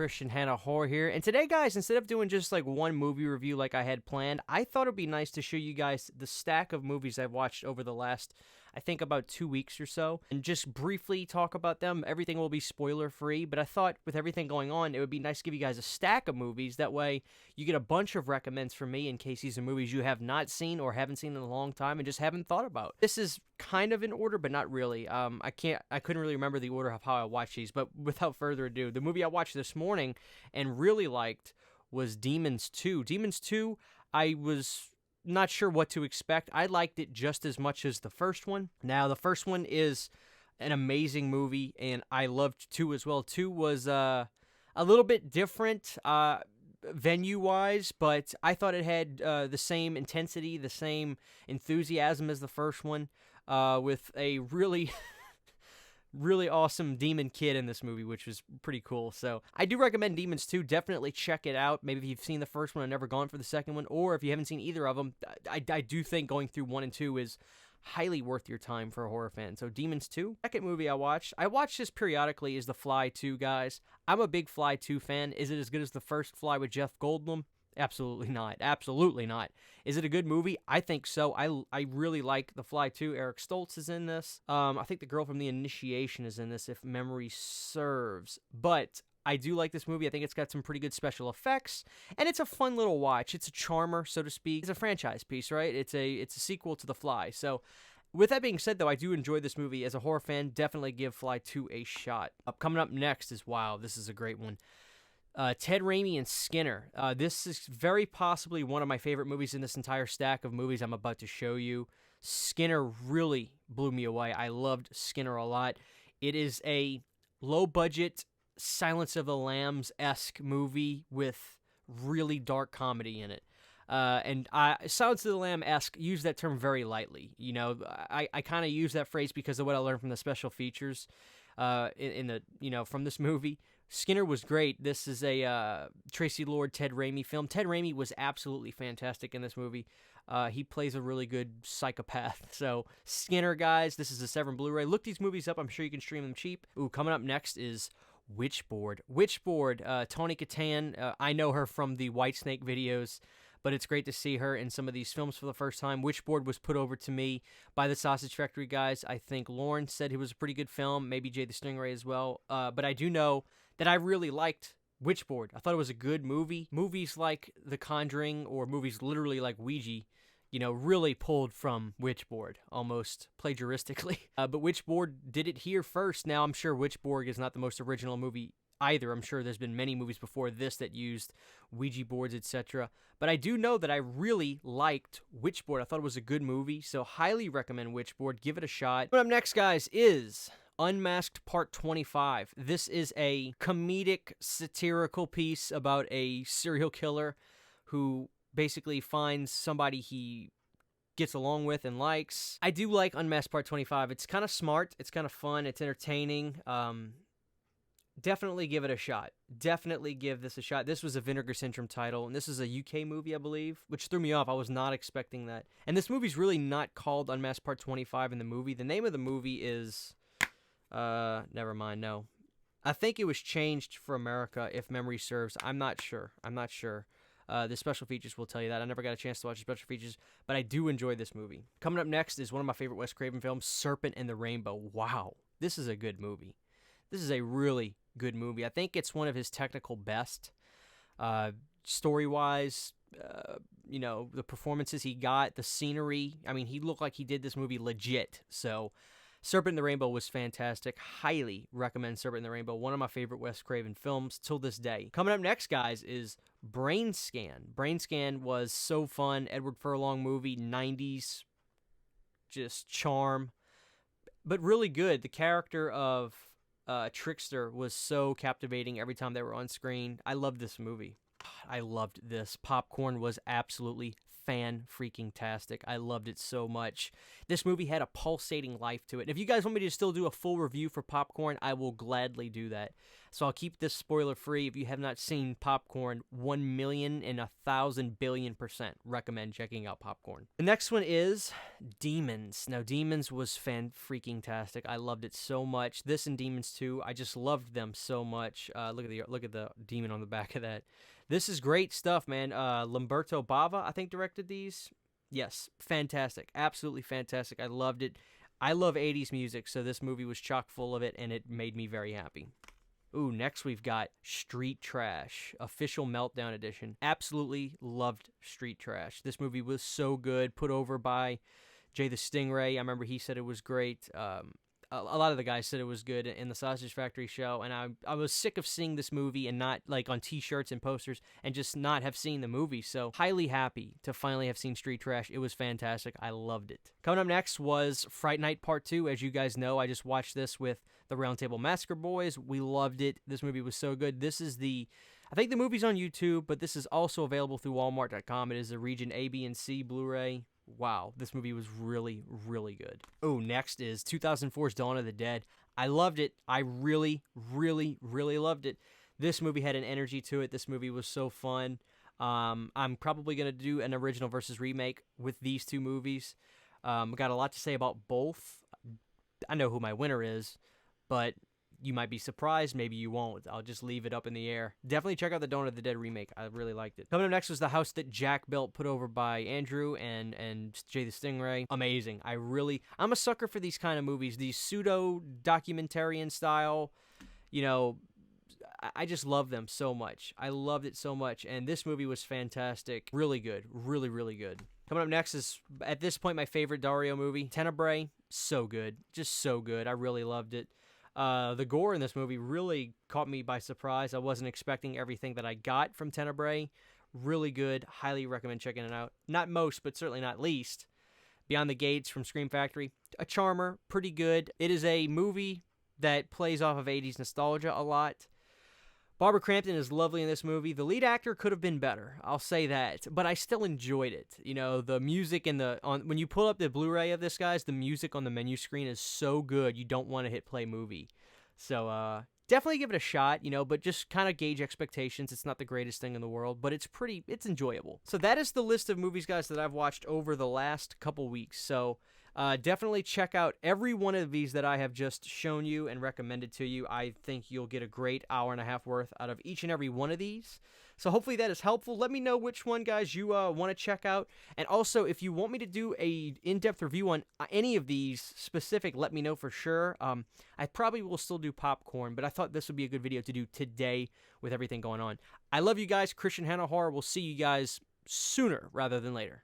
Christian Hanna Horror here, and today, guys, instead of doing just like one movie review like I had planned, I thought it'd be nice to show you guys the stack of movies I've watched over the last, I think, about 2 weeks or so, and just briefly talk about them. Everything will be spoiler-free, but I thought with everything going on, it would be nice to give you guys a stack of movies. That way, you get a bunch of recommends from me in case these are movies you have not seen or haven't seen in a long time and just haven't thought about. This is kind of in order, but not really. I couldn't really remember the order of how I watched these, but without further ado, the movie I watched this morning and really liked was Demons 2. Demons 2, I was not sure what to expect. I liked it just as much as the first one. Now, the first one is an amazing movie, and I loved 2 as well. 2 was a little bit different venue-wise, but I thought it had the same intensity, the same enthusiasm as the first one, with a really really awesome demon kid in this movie, which was pretty cool. So I do recommend Demons 2. Definitely check it out. Maybe if you've seen the first one and never gone for the second one, or if you haven't seen either of them, I do think going through 1 and 2 is highly worth your time for a horror fan. So Demons 2. Second movie I watched this periodically, is The Fly 2, guys. I'm a big Fly 2 fan. Is it as good as the first Fly with Jeff Goldblum? Absolutely not. Absolutely not. Is it a good movie? I think so. I really like The Fly 2. Eric Stoltz is in this. I think the girl from The Initiation is in this, if memory serves. But I do like this movie. I think it's got some pretty good special effects, and it's a fun little watch. It's a charmer, so to speak. It's a franchise piece, right? It's a sequel to The Fly. So with that being said, though, I do enjoy this movie. As a horror fan, definitely give Fly 2 a shot. Coming up next is, wow, this is a great one. Ted Raimi and Skinner. This is very possibly one of my favorite movies in this entire stack of movies I'm about to show you. Skinner really blew me away. I loved Skinner a lot. It is a low-budget, Silence of the Lambs-esque movie with really dark comedy in it. And Silence of the Lamb-esque, use that term very lightly. You know, I kind of use that phrase because of what I learned from the special features in the, you know, from this movie. Skinner was great. This is a Tracy Lord, Ted Raimi film. Ted Raimi was absolutely fantastic in this movie. He plays a really good psychopath. So, Skinner, guys, this is a 7 Blu-ray. Look these movies up. I'm sure you can stream them cheap. Ooh, coming up next is Witchboard. Witchboard, Tawny Kitaen. I know her from the Whitesnake videos, but it's great to see her in some of these films for the first time. Witchboard was put over to me by the Sausage Factory guys. I think Lauren said it was a pretty good film, maybe Jay the Stingray as well. But I do know that I really liked Witchboard. I thought it was a good movie. Movies like The Conjuring, or movies literally like Ouija, you know, really pulled from Witchboard, almost plagiaristically. But Witchboard did it here first. Now, I'm sure Witchboard is not the most original movie either. I'm sure there's been many movies before this that used Ouija boards, etc. But I do know that I really liked Witchboard. I thought it was a good movie, so highly recommend Witchboard. Give it a shot. What up next, guys, is Unmasked Part 25. This is a comedic, satirical piece about a serial killer who basically finds somebody he gets along with and likes. I do like Unmasked Part 25. It's kind of smart. It's kind of fun. It's entertaining. Definitely give it a shot. Definitely give this a shot. This was a Vinegar Syndrome title, and this is a UK movie, I believe, which threw me off. I was not expecting that. And this movie's really not called Unmasked Part 25 in the movie. The name of the movie is never mind, no. I think it was changed for America, if memory serves. I'm not sure. The special features will tell you that. I never got a chance to watch the special features, but I do enjoy this movie. Coming up next is one of my favorite Wes Craven films, Serpent and the Rainbow. Wow, this is a good movie. This is a really good movie. I think it's one of his technical best. Story-wise, you know, the performances he got, the scenery. I mean, he looked like he did this movie legit. So, Serpent and the Rainbow was fantastic. Highly recommend Serpent and the Rainbow. One of my favorite Wes Craven films till this day. Coming up next, guys, is Brain Scan. Brain Scan was so fun. Edward Furlong movie, 90s, just charm, but really good. The character of Trickster was so captivating every time they were on screen. I loved this movie. I loved this. Popcorn was absolutely fan-freaking-tastic. I loved it so much. This movie had a pulsating life to it. And if you guys want me to still do a full review for Popcorn, I will gladly do that. So I'll keep this spoiler free. If you have not seen Popcorn, 1,000,000 and 1,000,000,000,000% recommend checking out Popcorn. The next one is Demons. Now, Demons was fan-freaking-tastic. I loved it so much. This and Demons 2, I just loved them so much. Look at the demon on the back of that. This is great stuff, man. Lamberto Bava, I think, directed these. Yes, fantastic. Absolutely fantastic. I loved it. I love 80s music, so this movie was chock full of it, and it made me very happy. Ooh, next we've got Street Trash, Official Meltdown Edition. Absolutely loved Street Trash. This movie was so good, put over by Jay the Stingray. I remember he said it was great. A lot of the guys said it was good in the Sausage Factory show, and I was sick of seeing this movie and not, like, on t-shirts and posters and just not have seen the movie, so highly happy to finally have seen Street Trash. It was fantastic. I loved it. Coming up next was Fright Night Part 2. As you guys know, I just watched this with the Roundtable Massacre Boys. We loved it. This movie was so good. This is I think the movie's on YouTube, but this is also available through Walmart.com. It is a Region A, B, and C Blu-ray. Wow, this movie was really, really good. Oh, next is 2004's Dawn of the Dead. I loved it. I really, really, really loved it. This movie had an energy to it. This movie was so fun. I'm probably going to do an original versus remake with these two movies. Got a lot to say about both. I know who my winner is, but you might be surprised. Maybe you won't. I'll just leave it up in the air. Definitely check out the Dawn of the Dead remake. I really liked it. Coming up next was The House That Jack Built, put over by Andrew and Jay the Stingray. Amazing. I'm a sucker for these kind of movies, these pseudo-documentarian style. You know, I just love them so much. I loved it so much, and this movie was fantastic. Really good. Really, really good. Coming up next is, at this point, my favorite Dario movie, Tenebrae. So good. Just so good. I really loved it. The gore in this movie really caught me by surprise. I wasn't expecting everything that I got from Tenebrae. Really good. Highly recommend checking it out. Not most, but certainly not least. Beyond the Gates from Scream Factory. A charmer. Pretty good. It is a movie that plays off of 80s nostalgia a lot. Barbara Crampton is lovely in this movie. The lead actor could have been better, I'll say that, but I still enjoyed it. You know, the music and when you pull up the Blu-ray of this, guys, the music on the menu screen is so good, you don't want to hit play movie. So, definitely give it a shot, you know, but just kind of gauge expectations. It's not the greatest thing in the world, but it's enjoyable. So that is the list of movies, guys, that I've watched over the last couple weeks. So, definitely check out every one of these that I have just shown you and recommended to you. I think you'll get a great hour and a half worth out of each and every one of these. So hopefully that is helpful. Let me know which one, guys, you want to check out. And also, if you want me to do a in-depth review on any of these specific, let me know for sure. I probably will still do Popcorn, but I thought this would be a good video to do today with everything going on. I love you guys. Christian Hanna Horror. We'll see you guys sooner rather than later.